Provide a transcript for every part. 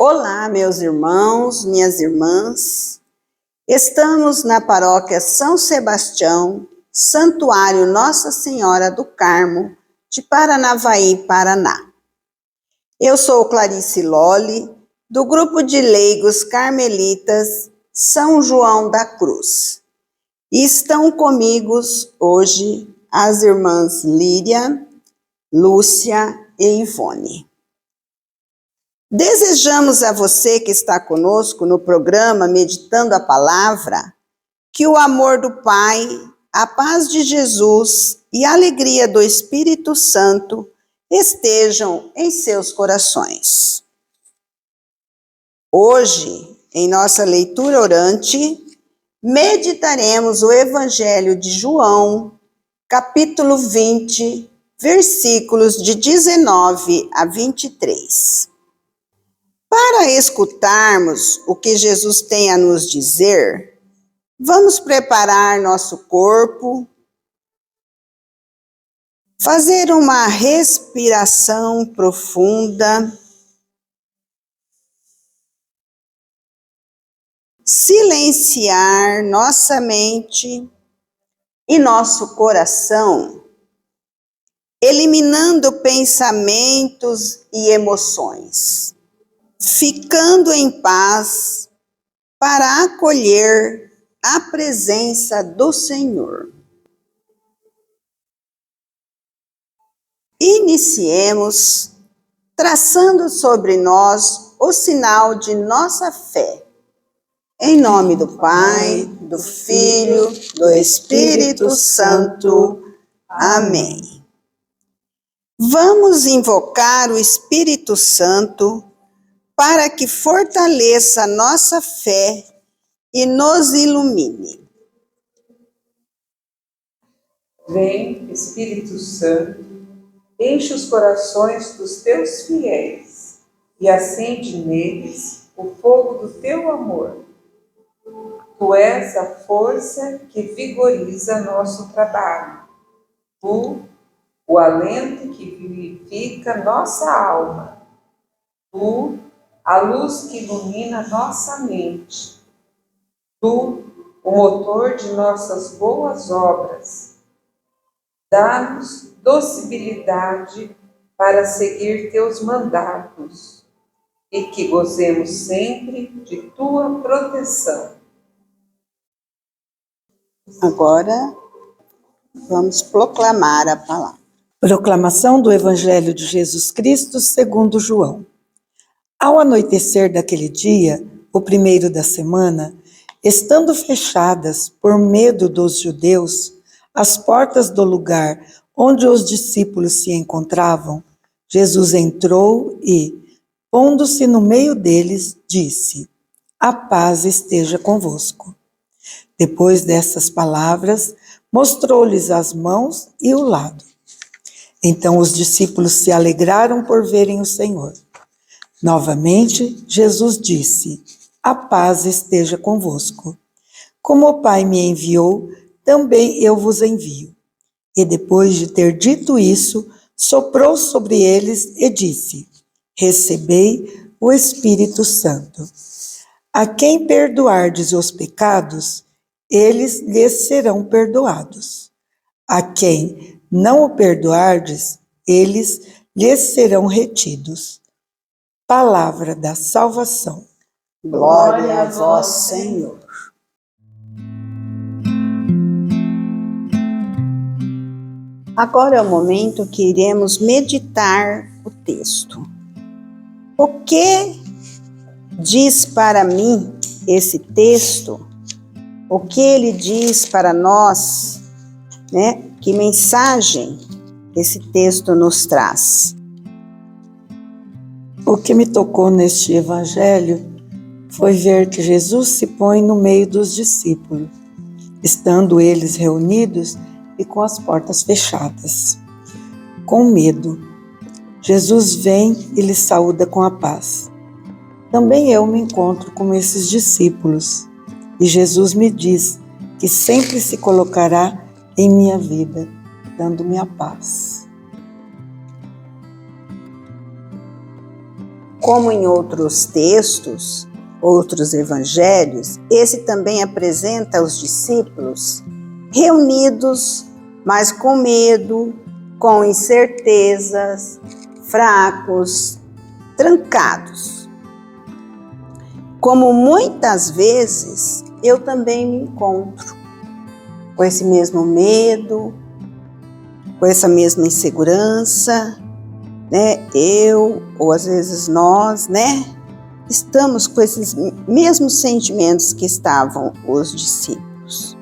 Olá, meus irmãos, minhas irmãs. Estamos na paróquia São Sebastião, Santuário Nossa Senhora do Carmo, de Paranavaí, Paraná. Eu sou Clarice Lolli, do grupo de leigos carmelitas São João da Cruz. E estão comigo hoje as irmãs Líria, Lúcia e Ivone. Desejamos a você que está conosco no programa Meditando a Palavra, que o amor do Pai, a paz de Jesus e a alegria do Espírito Santo estejam em seus corações. Hoje, em nossa leitura orante, meditaremos o Evangelho de João, capítulo 20, versículos de 19 a 23. Para escutarmos o que Jesus tem a nos dizer, vamos preparar nosso corpo, fazer uma respiração profunda, silenciar nossa mente e nosso coração, eliminando pensamentos e emoções, ficando em paz para acolher a presença do Senhor. Iniciemos traçando sobre nós o sinal de nossa fé. Em nome do Pai, do Filho, do Espírito Santo. Amém. Vamos invocar o Espírito Santo para que fortaleça nossa fé e nos ilumine. Vem, Espírito Santo, enche os corações dos teus fiéis e acende neles o fogo do teu amor. Tu és a força que vigoriza nosso trabalho. Tu, o alento que vivifica nossa alma. Tu, a luz que ilumina nossa mente. Tu, o motor de nossas boas obras. Dá-nos docilidade para seguir teus mandatos e que gozemos sempre de tua proteção. Agora, vamos proclamar a palavra. Proclamação do Evangelho de Jesus Cristo segundo João. Ao anoitecer daquele dia, o primeiro da semana, estando fechadas por medo dos judeus, as portas do lugar onde os discípulos se encontravam, Jesus entrou e, pondo-se no meio deles, disse: "A paz esteja convosco." Depois dessas palavras, mostrou-lhes as mãos e o lado. Então os discípulos se alegraram por verem o Senhor. Novamente, Jesus disse: "A paz esteja convosco. Como o Pai me enviou, também eu vos envio." E depois de ter dito isso, soprou sobre eles e disse: "Recebei o Espírito Santo. A quem perdoardes os pecados, eles lhes serão perdoados. A quem não o perdoardes, eles lhes serão retidos." Palavra da salvação. Glória a vós, Senhor. Agora é o momento que iremos meditar o texto. O que diz para mim esse texto? O que ele diz para nós, né? Que mensagem esse texto nos traz? O que me tocou neste evangelho foi ver que Jesus se põe no meio dos discípulos, estando eles reunidos e com as portas fechadas. Com medo, Jesus vem e lhes saúda com a paz. Também eu me encontro com esses discípulos e Jesus me diz que sempre se colocará em minha vida, dando-me a paz. Como em outros textos, outros evangelhos, esse também apresenta os discípulos reunidos, mas com medo, com incertezas, fracos, trancados. Como muitas vezes eu também me encontro com esse mesmo medo, com essa mesma insegurança, né? Eu, ou às vezes nós, né? Estamos com esses mesmos sentimentos que estavam os discípulos.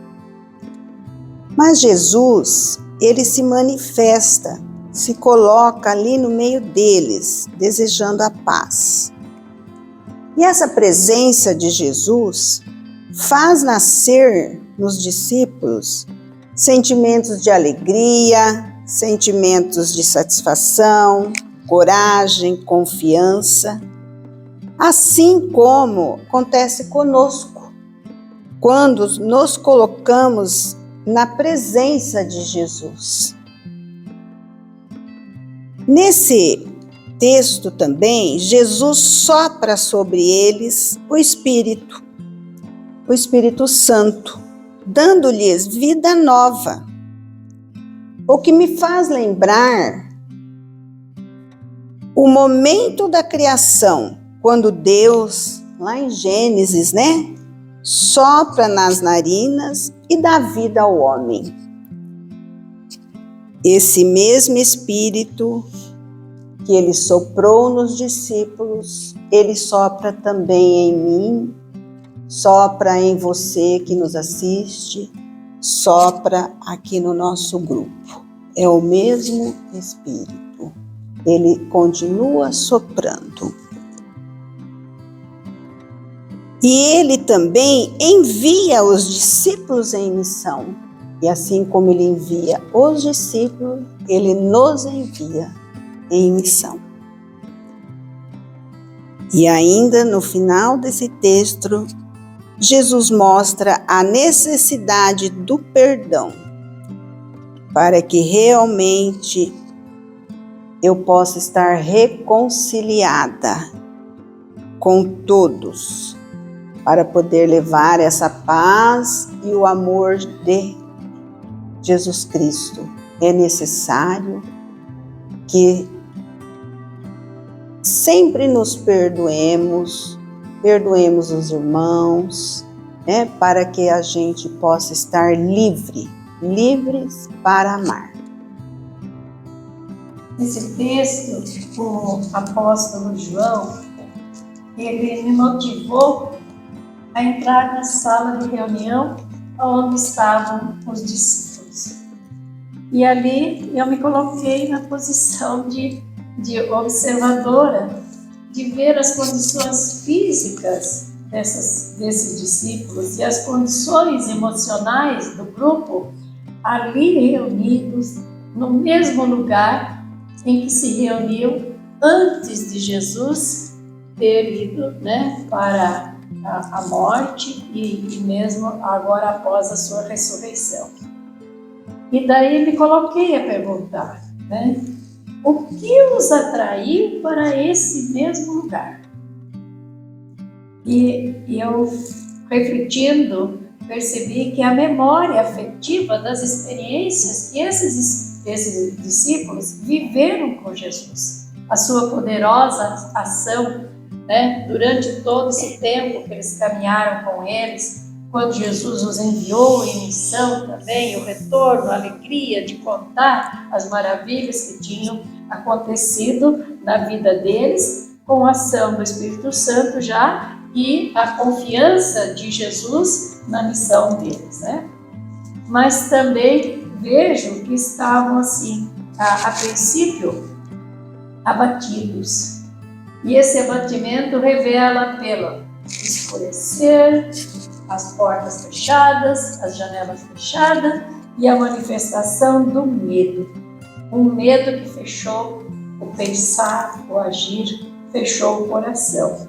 Mas Jesus, ele se manifesta, se coloca ali no meio deles, desejando a paz. E essa presença de Jesus faz nascer nos discípulos sentimentos de alegria, sentimentos de satisfação, coragem, confiança, assim como acontece conosco, quando nos colocamos na presença de Jesus. Nesse texto também, Jesus sopra sobre eles o Espírito Santo, dando-lhes vida nova. O que me faz lembrar o momento da criação, quando Deus, lá em Gênesis, né, sopra nas narinas e dá vida ao homem. Esse mesmo Espírito que ele soprou nos discípulos, ele sopra também em mim, sopra em você que nos assiste, sopra aqui no nosso grupo. É o mesmo Espírito. Ele continua soprando. E ele também envia os discípulos em missão. E assim como ele envia os discípulos, ele nos envia em missão. E ainda no final desse texto, Jesus mostra a necessidade do perdão, para que realmente eu possa estar reconciliada com todos, para poder levar essa paz e o amor de Jesus Cristo. É necessário que sempre nos perdoemos os irmãos, né, para que a gente possa estar livres para amar. Esse texto, o apóstolo João, ele me motivou a entrar na sala de reunião onde estavam os discípulos. E ali eu me coloquei na posição de observadora, de ver as condições físicas desses discípulos e as condições emocionais do grupo ali reunidos no mesmo lugar em que se reuniu antes de Jesus ter ido, né, para a morte e mesmo agora após a sua ressurreição. E daí me coloquei a perguntar, né, o que os atraiu para esse mesmo lugar? E eu, refletindo, percebi que a memória afetiva das experiências que esses discípulos viveram com Jesus, a sua poderosa ação, né, durante todo esse tempo que eles caminharam com eles, quando Jesus os enviou em missão também, o retorno, a alegria de contar as maravilhas que tinham acontecido na vida deles, com a ação do Espírito Santo já, e a confiança de Jesus na missão deles, né? Mas também vejo que estavam assim, a princípio, abatidos. E esse abatimento revela pelo escurecer, as portas fechadas, as janelas fechadas e a manifestação do medo. Um medo que fechou o pensar, o agir, fechou o coração,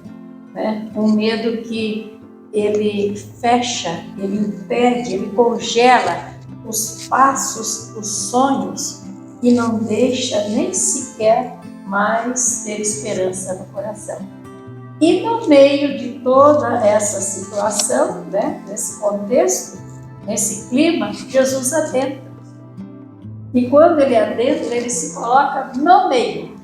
né? Um medo que ele fecha, ele impede, ele congela os passos, os sonhos e não deixa nem sequer mas ter esperança no coração. E no meio de toda essa situação, né, nesse contexto, nesse clima, Jesus adentra. E quando ele adentra, ele se coloca no meio,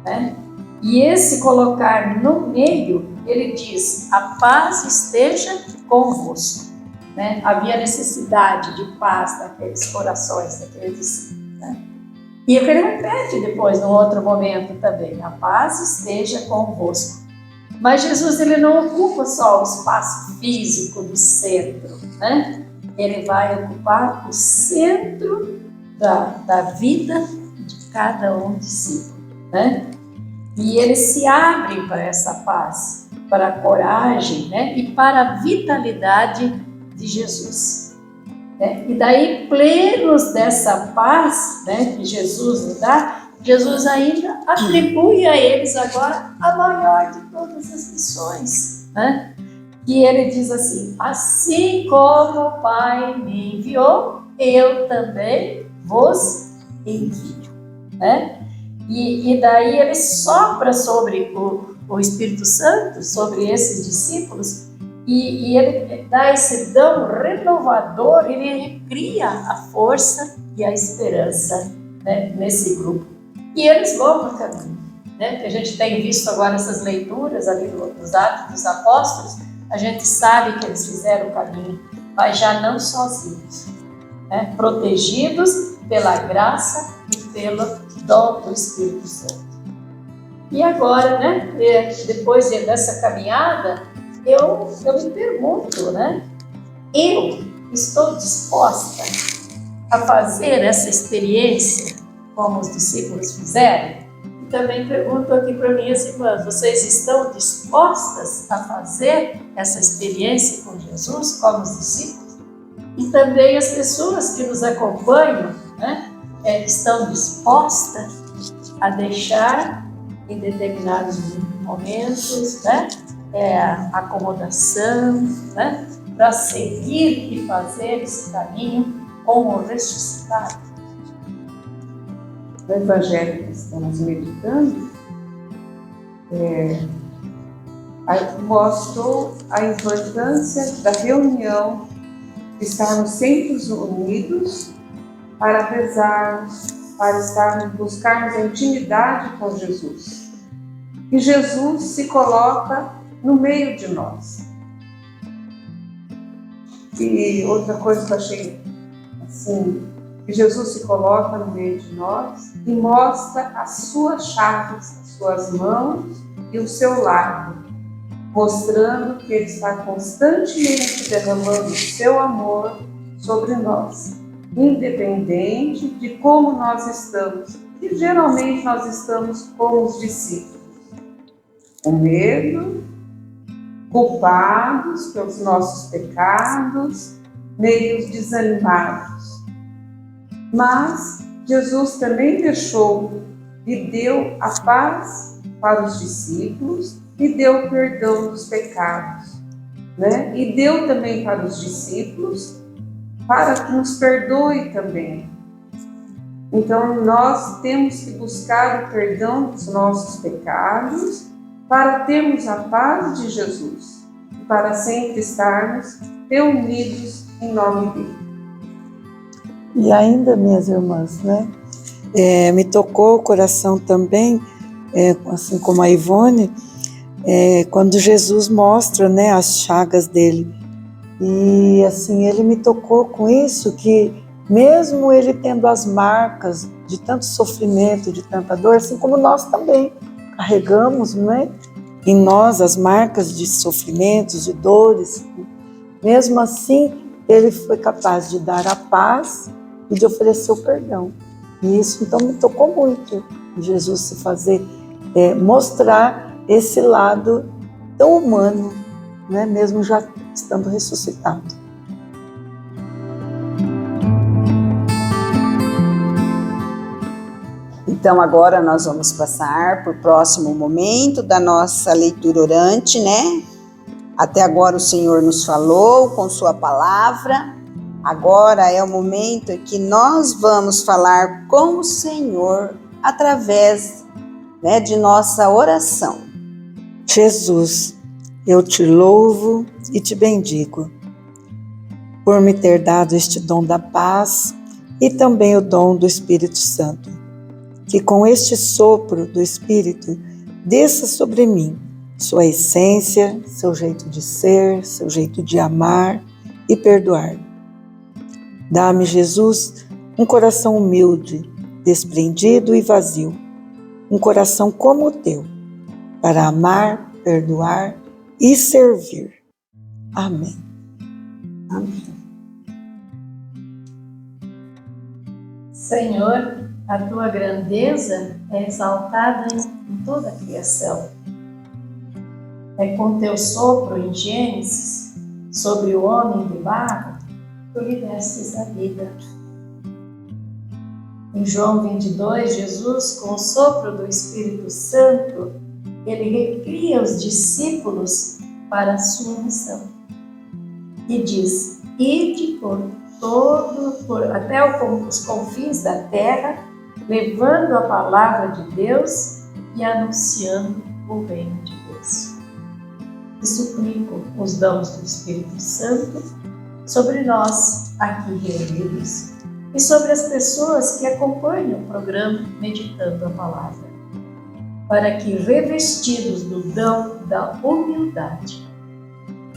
né? E esse colocar no meio, ele diz: a paz esteja convosco. Né? Havia necessidade de paz naqueles corações, daqueles discípulos. Né? E ele repete depois, num outro momento também: a paz esteja convosco. Mas Jesus, ele não ocupa só o espaço físico do centro, né? Ele vai ocupar o centro da vida de cada um discípulo, né? E eles se abrem para essa paz, para a coragem, né? E para a vitalidade de Jesus. Né? E daí, plenos dessa paz, né, que Jesus nos dá, Jesus ainda atribui a eles agora a maior de todas as missões. Né? E ele diz assim: assim como o Pai me enviou, eu também vos envio. Né? E daí ele sopra sobre o Espírito Santo, sobre esses discípulos, e ele dá esse dom renovador, ele recria a força e a esperança, né, nesse grupo. E eles vão para o caminho. Né? A gente tem visto agora essas leituras ali dos Atos dos Apóstolos, a gente sabe que eles fizeram o caminho, mas já não sozinhos, né? Protegidos pela graça e pelo dom do Espírito Santo. E agora, né, depois dessa caminhada, eu me pergunto, né, eu estou disposta a fazer essa experiência como os discípulos fizeram? E também pergunto aqui para minhas irmãs: vocês estão dispostas a fazer essa experiência com Jesus como os discípulos? E também as pessoas que nos acompanham, né, estão dispostas a deixar em determinados momentos, né, acomodação, né, para seguir e fazer esse caminho como ressuscitado. No Evangelho que estamos meditando, mostrou a importância da reunião, de estarmos sempre unidos para rezar, para buscarmos a intimidade com Jesus. E Jesus se coloca no meio de nós. E outra coisa que eu achei assim, que Jesus se coloca no meio de nós e mostra as suas chagas, as suas mãos e o seu lado, mostrando que Ele está constantemente derramando o seu amor sobre nós, independente de como nós estamos. E geralmente nós estamos como os discípulos, com medo, culpados pelos nossos pecados, meio desanimados. Mas Jesus também deixou e deu a paz para os discípulos e deu perdão dos pecados, né? E deu também para os discípulos para que nos perdoe também. Então nós temos que buscar o perdão dos nossos pecados para termos a paz de Jesus e para sempre estarmos reunidos em nome dele. E ainda, minhas irmãs, né, me tocou o coração também, assim como a Ivone, quando Jesus mostra, né, as chagas dele. E assim, ele me tocou com isso, que mesmo ele tendo as marcas de tanto sofrimento, de tanta dor, assim como nós também carregamos, né, em nós as marcas de sofrimentos, de dores, mesmo assim, ele foi capaz de dar a paz e de oferecer o perdão. E isso então me tocou muito, Jesus se fazer, mostrar esse lado tão humano, né, mesmo já estando ressuscitado. Então agora nós vamos passar para o próximo momento da nossa leitura orante, né? Até agora o Senhor nos falou com sua palavra. Agora é o momento em que nós vamos falar com o Senhor através de nossa oração. Jesus, eu te louvo e te bendigo por me ter dado este dom da paz e também o dom do Espírito Santo. Que com este sopro do Espírito desça sobre mim sua essência, seu jeito de ser, seu jeito de amar e perdoar. Dá-me, Jesus, um coração humilde, desprendido e vazio, um coração como o teu, para amar, perdoar e servir. Amém. Amém. Senhor, a tua grandeza é exaltada em toda a criação. É com teu sopro em Gênesis, sobre o homem de barro, tu lhe destes a vida. Em João 22, Jesus, com o sopro do Espírito Santo, ele recria os discípulos para a sua missão. E diz: ide até os confins da terra, levando a palavra de Deus e anunciando o reino de Deus. E suplico os dons do Espírito Santo sobre nós aqui reunidos e sobre as pessoas que acompanham o programa Meditando a Palavra, para que, revestidos do dom da humildade,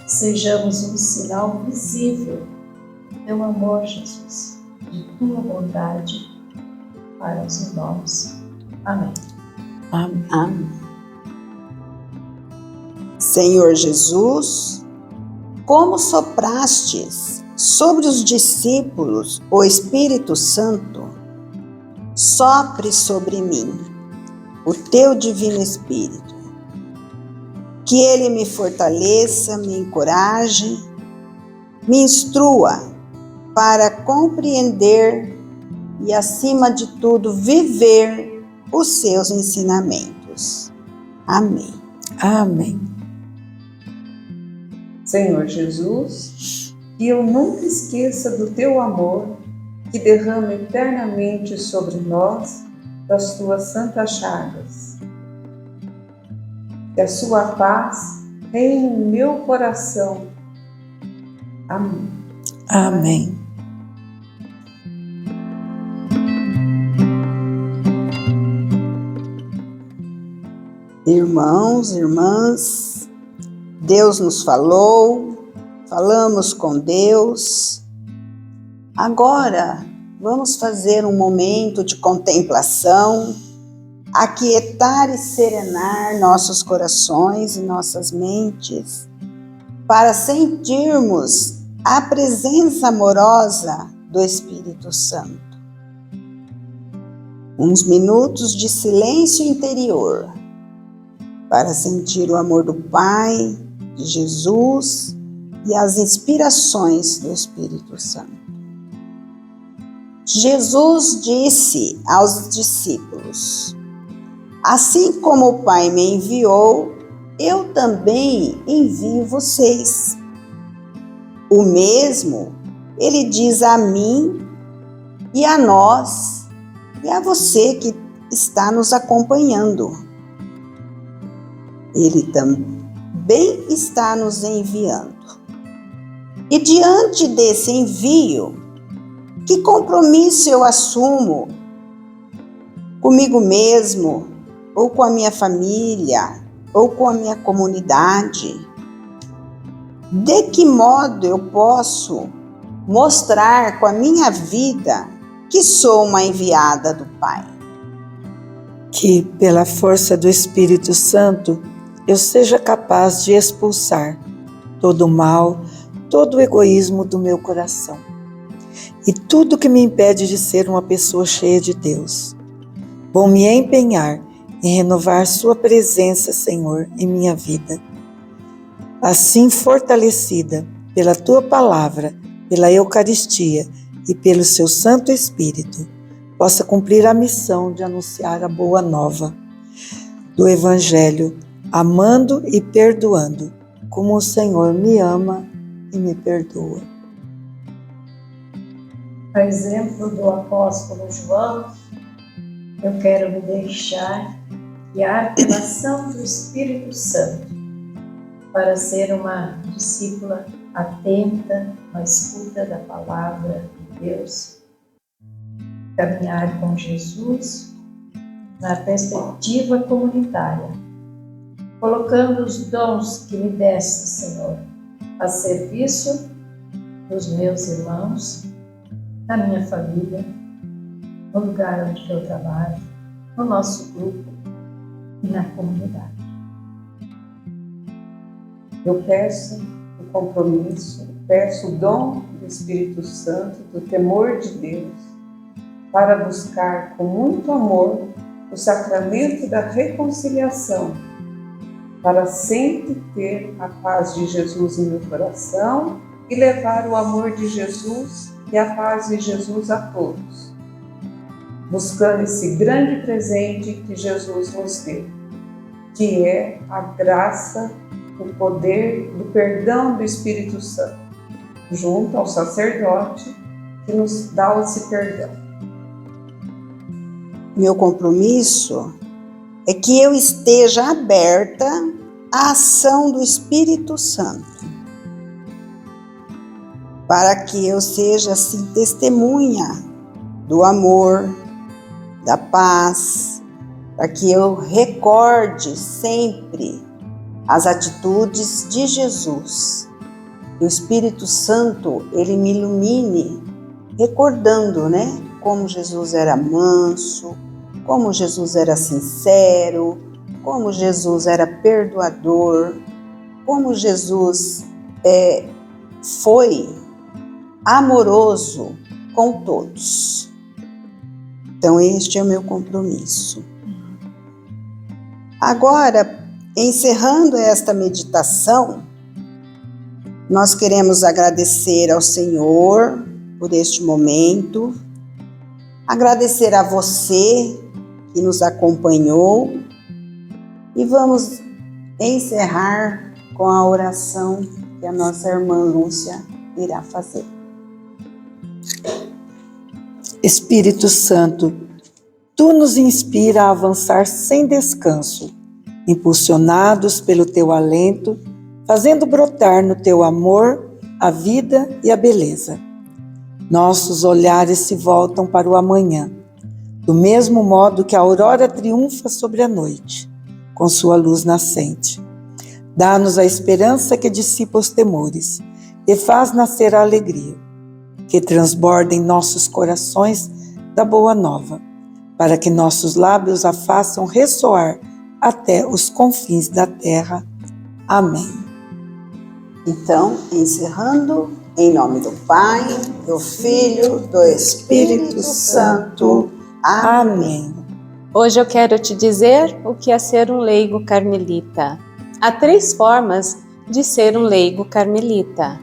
sejamos um sinal visível do teu amor, Jesus, de tua bondade para os irmãos. Amém. Amém. Amém. Senhor Jesus, como soprastes sobre os discípulos o Espírito Santo, sopre sobre mim o teu divino Espírito, que ele me fortaleça, me encoraje, me instrua para compreender e, acima de tudo, viver os seus ensinamentos. Amém. Amém. Senhor Jesus, que eu nunca esqueça do teu amor que derrama eternamente sobre nós das tuas santas chagas. Que a sua paz reine em meu coração. Amém. Amém. Irmãos, irmãs, Deus nos falou, falamos com Deus. Agora, vamos fazer um momento de contemplação, aquietar e serenar nossos corações e nossas mentes, para sentirmos a presença amorosa do Espírito Santo. Uns minutos de silêncio interior, para sentir o amor do Pai, de Jesus e as inspirações do Espírito Santo. Jesus disse aos discípulos: assim como o Pai me enviou, eu também envio vocês. O mesmo ele diz a mim e a nós e a você que está nos acompanhando. Ele também está nos enviando. E diante desse envio, que compromisso eu assumo comigo mesmo, ou com a minha família, ou com a minha comunidade? De que modo eu posso mostrar com a minha vida que sou uma enviada do Pai? Que, pela força do Espírito Santo, eu seja capaz de expulsar todo o mal, todo o egoísmo do meu coração e tudo que me impede de ser uma pessoa cheia de Deus. Vou me empenhar em renovar sua presença, Senhor, em minha vida. Assim, fortalecida pela tua palavra, pela Eucaristia e pelo seu Santo Espírito, possa cumprir a missão de anunciar a boa nova do Evangelho, amando e perdoando, como o Senhor me ama e me perdoa. A exemplo do apóstolo João, eu quero me deixar guiar pela ação do Espírito Santo, para ser uma discípula atenta à escuta da palavra de Deus, caminhar com Jesus na perspectiva comunitária, colocando os dons que me deste, Senhor, a serviço dos meus irmãos, da minha família, no lugar onde eu trabalho, no nosso grupo e na comunidade. Eu peço o compromisso, peço o dom do Espírito Santo, do temor de Deus, para buscar com muito amor o sacramento da reconciliação, para sempre ter a paz de Jesus em meu coração e levar o amor de Jesus e a paz de Jesus a todos, buscando esse grande presente que Jesus nos deu, que é a graça, o poder do perdão do Espírito Santo, junto ao sacerdote que nos dá esse perdão. Meu compromisso é que eu esteja aberta à ação do Espírito Santo, para que eu seja assim testemunha do amor, da paz, para que eu recorde sempre as atitudes de Jesus. O Espírito Santo, ele me ilumine, recordando, como Jesus era manso, como Jesus era sincero, como Jesus era perdoador, como Jesus foi amoroso com todos. Então, este é o meu compromisso. Agora, encerrando esta meditação, nós queremos agradecer ao Senhor por este momento, agradecer a você que nos acompanhou e vamos encerrar com a oração que a nossa irmã Lúcia irá fazer. Espírito Santo, Tu nos inspira a avançar sem descanso, impulsionados pelo Teu alento, fazendo brotar no Teu amor a vida e a beleza. Nossos olhares se voltam para o amanhã, do mesmo modo que a aurora triunfa sobre a noite, com sua luz nascente. Dá-nos a esperança que dissipa os temores e faz nascer a alegria, que transborda em nossos corações da boa nova, para que nossos lábios a façam ressoar até os confins da terra. Amém. Então, encerrando, em nome do Pai, do Filho, do Espírito Santo. Amém. Hoje eu quero te dizer o que é ser um leigo carmelita. Há 3 formas de ser um leigo carmelita.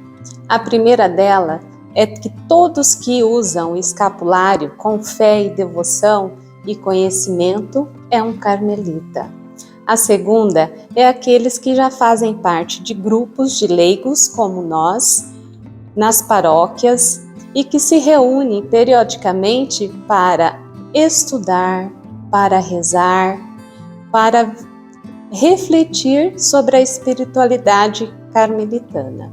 A primeira dela é que todos que usam o escapulário com fé e devoção e conhecimento é um carmelita. A segunda é aqueles que já fazem parte de grupos de leigos como nós, nas paróquias, e que se reúnem periodicamente para estudar, para rezar, para refletir sobre a espiritualidade carmelitana.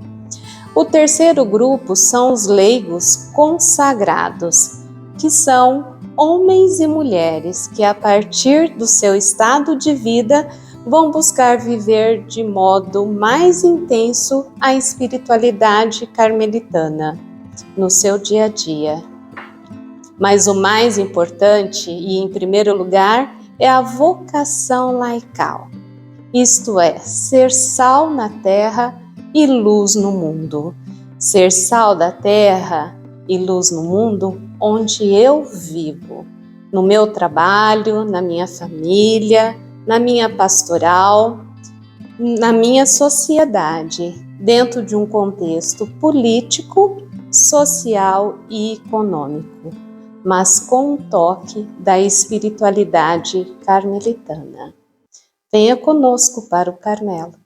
O terceiro grupo são os leigos consagrados, que são homens e mulheres que, a partir do seu estado de vida, vão buscar viver de modo mais intenso a espiritualidade carmelitana no seu dia a dia. Mas o mais importante, e em primeiro lugar, é a vocação laical, isto é, ser sal na terra e luz no mundo. Ser sal da terra e luz no mundo onde eu vivo, no meu trabalho, na minha família, na minha pastoral, na minha sociedade, dentro de um contexto político, social e econômico, mas com um toque da espiritualidade carmelitana. Venha conosco para o Carmelo.